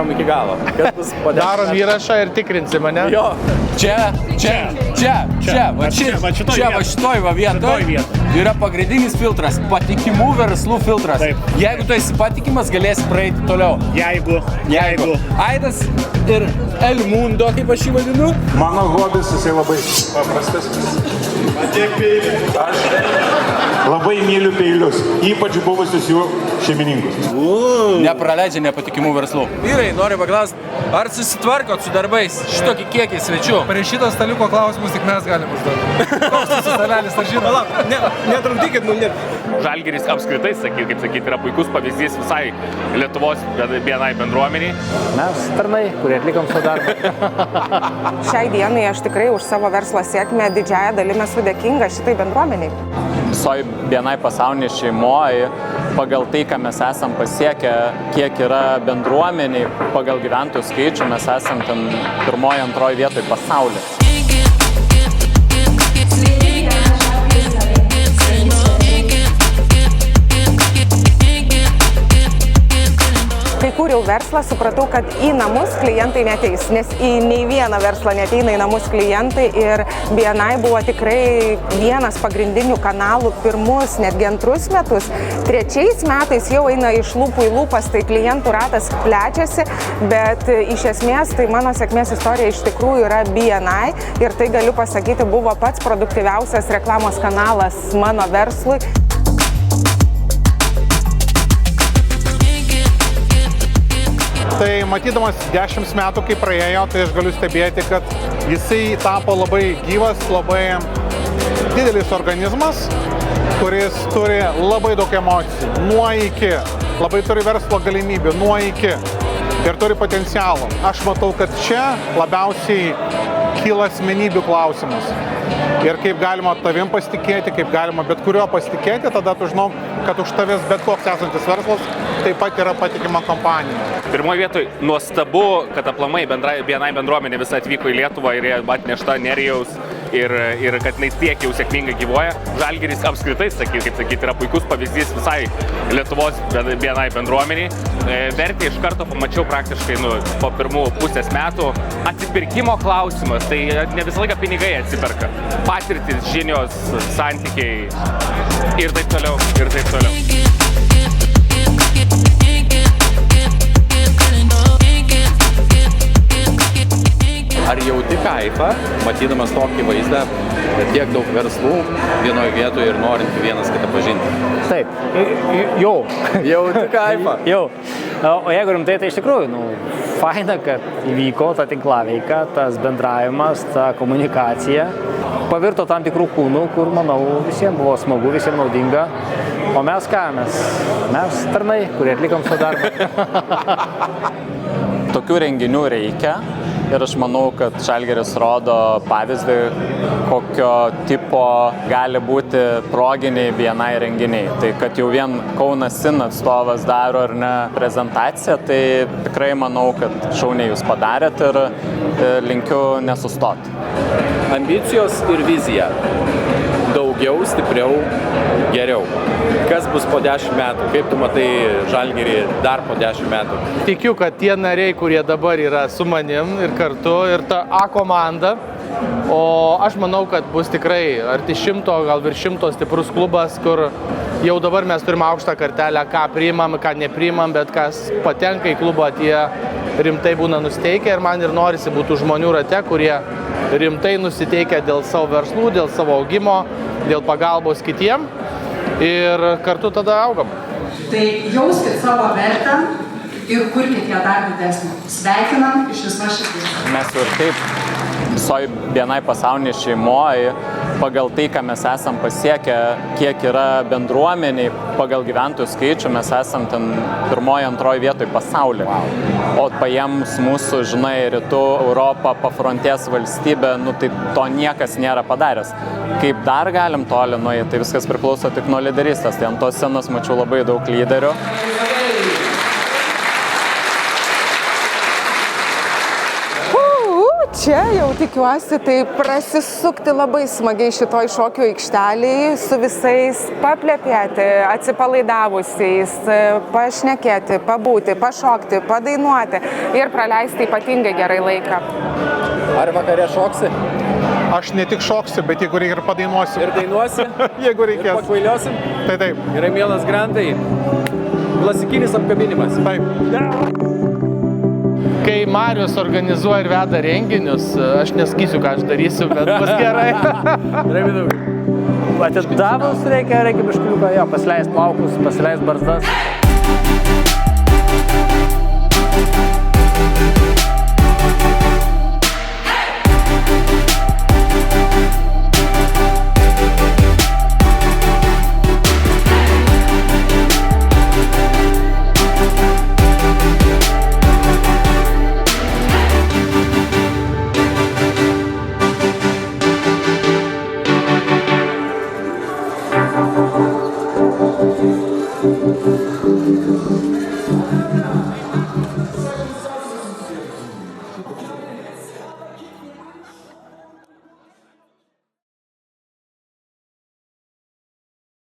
darom iki galo. Kas bus po 10 Darom įrašą ir tikrinsim, mane. Jo. Čia, va šitoj va vietoj yra pagrindinis filtras, patikimų verslų filtras. Taip. Jeigu tu esi patikimas, galėsi praeiti toliau. Jeigu. Aidas ir El Mundo, kaip aš jį vadinu. Mano hobis, jisai labai paprastas. Aš labai myliu peilius, ypač buvusius jų šeimininkus. Nepraleidžia nepatikimų verslų. Vyrai, noriu paklausti, ar susitvarkot su darbais šitokį kiekį svečių? Prie šito staliuko klausimus tik mes galim užduoti. Koks jūsų stalelis, ar žinot? Netrukdykit mums net. Žalgiris apskritai, kaip sakyti, yra puikus pavyzdys visai Lietuvos BNI bendruomeniai. Mes tarnai, kurie atlikom savo darbą. Šiai dienai aš tikrai už savo verslo sėkmę didžiąją dalimi esu dėkinga šitai bendruomeniai. Visoje BNI pasaulyje šeimoje, pagal tai, ką mes esam pasiekę, kiek yra bendruomeniai, pagal gyventojų skaičių, mes esam ten pirmoje, antroje vietoje pasaulyje. Kai kūriau verslą, supratau, kad į namus klientai neteis, nes į nei vieną verslą neteina į namus klientai ir BNI buvo tikrai vienas pagrindinių kanalų pirmus, netgi antrus metus. Trečiais metais jau eina iš lūpų į lūpas, tai klientų ratas plečiasi, bet iš esmės tai mano sėkmės istorija iš tikrųjų yra BNI ir tai galiu pasakyti buvo pats produktyviausias reklamos kanalas mano verslui. Tai matydamas 10 metų, kai praėjo, tai aš galiu stebėti, kad jisai tapo labai gyvas, labai didelis organizmas, kuris turi labai daug emocijų, nuo iki, labai turi verslo galimybių, nuo iki ir turi potencialą. Aš matau, kad čia labiausiai kyla asmenybių klausimas. Ir kaip galima tavim pasitikėti, kaip galima bet kurio pasitikėti, tada tu žinau, kad už tavęs bet koks esantis verslas taip pat yra patikima kompanija. Pirmoje vietoje nuostabu, kad aplamai BNI bendruomenė visą atvyko į Lietuvą ir atnešta Nerijaus ir kad jinai tiek jau sėkmingai gyvuoja. Žalgiris apskritai, kaip sakyti, yra puikus pavyzdys visai Lietuvos BNI bendruomeniai. Vertė iš karto pamačiau praktiškai po pirmų pusės metų. Atsipirkimo klausimas, tai ne visą laiką pinigai atsiperka. Patirtis, žinios, santykiai ir taip toliau, ir taip toliau. Ar jauti kaifą, matydamas tokį vaizdą, tiek daug verslų vienoje vietoje ir norint vienas kitą pažinti? Taip, jau. Jauti kaifą? Jau. O jeigu rimtai, tai iš tikrųjų, faina, kad įvyko ta tinklaveika, tas bendravimas, ta komunikacija. Pavirto tam tikrų kūnų, kur, manau, visiems buvo smagu, visiems naudinga. O mes ką? Mes tarnai, kurie atlikom savo darbą. Tokių renginių reikia. Ir aš manau, kad Žalgiris rodo pavyzdį, kokio tipo gali būti proginiai BNI renginiai. Tai kad jau vien Kaunas Sin atstovas daro ar ne prezentaciją, tai tikrai manau, kad šauniai jūs padarėt ir linkiu nesustoti. Ambicijos ir vizija. Daugiau, stipriau, geriau. Kas bus po 10 metų? Kaip tu matai Žalgirį dar po 10 metų? Tikiu, kad tie nariai, kurie dabar yra su manim ir kartu, ir ta A komanda, o aš manau, kad bus tikrai arti 100, gal virš 100 stiprus klubas, kur jau dabar mes turime aukštą kartelę, ką priimam, ką nepriimam, bet kas patenka į klubą, tie rimtai būna nusiteikę ir man ir norisi būtų žmonių rate, kurie rimtai nusiteikę dėl savo verslų, dėl savo augimo, dėl pagalbos kitiem ir kartu tada augam. Tai jauskit savo vertę ir kurkit ją dar didesnį. Sveikinam iš visos širdies. Mes jau ir taip visoje BNI pasaulyje šeimoje, pagal tai, ką mes esam pasiekę, kiek yra bendruomeniai, pagal gyventojų skaičių, mes esam ten pirmoje, antroje vietoje pasaulyje. O paėmus mūsų, žinai, rytų Europą, pafrontės valstybę, tai to niekas nėra padaręs. Kaip dar galim toli nueiti, tai viskas priklauso tik nuo lyderystės. Tai ant tos scenos mačiau labai daug lyderių. čia jau tikiuosi tai prasisukti labai smagiai šitoj šokių aikštelėje, su visais paplepėti, atsipalaidavusiais, pašnekėti, pabūti, pašokti, padainuoti ir praleisti ypatingai gerai laiką. Ar vakare šoksi? Aš ne tik šoksiu, bet jeigu reikia ir padainuosiu. Ir dainuosi? Jeigu reikės. Ir pakvailiosim? Tai taip. Gerai, mielas Grandai. Klasikinis apkabinimas. Taip. Kai Marius organizuoja ir veda renginius, aš nesakysiu, ką aš darysiu, bet bus gerai. Gerai, Mindaugai. Atidavus reikia biškuliuką, jo, pasileist plaukus, pasileist barzdas.